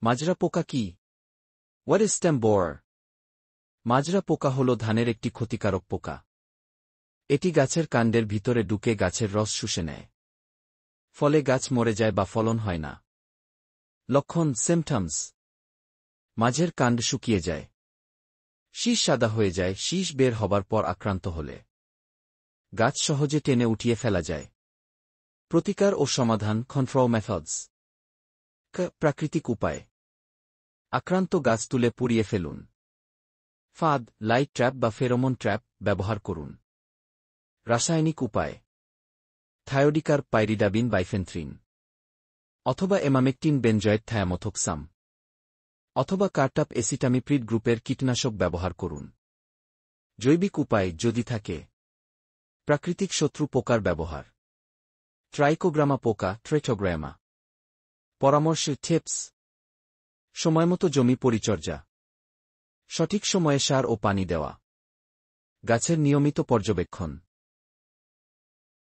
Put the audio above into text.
মাজরা পোকা কি? What is stem বোরার? মাজরা পোকা হল ধানের একটি ক্ষতিকারক পোকা। এটি গাছের কাণ্ডের ভিতরে ঢুকে গাছের রস শুষে নেয়। ফলে গাছ মরে যায় বা ফলন হয় না। লক্ষণ সিমটমস: মাঝের কাণ্ড শুকিয়ে যায়, শীষ সাদা হয়ে যায়, শীষ বের হবার পর আক্রান্ত হলে গাছ সহজে টেনে উঠিয়ে ফেলা যায়। প্রতিকার ও সমাধান: কন্ট্রোল মেথডস। প্রাকৃতিক উপায়: আক্রান্ত গাছ তুলে পুড়িয়ে ফেলুন। ফাঁদ, লাইট ট্র্যাপ বা ফেরোমন ট্র্যাপ ব্যবহার করুন। রাসায়নিক উপায়: থায়োডিকার, পাইরিডাবিন, বাইফেনথ্রিন অথবা এমামেকটিন, বেনজয়েড, থায়ামোথোক্সাম অথবা কার্টাপ এসিটামিপ্রিড গ্রুপের কীটনাশক ব্যবহার করুন। জৈবিক উপায় যদি থাকে: প্রাকৃতিক শত্রু পোকার ব্যবহার। ট্রাইকোগ্রামা পোকা, ট্রেটোগ্রামা। পরামর্শ টিপস: সময়মতো জমি পরিচর্যা, সঠিক সময়ে সার ও পানি দেওয়া, গাছের নিয়মিত পর্যবেক্ষণ।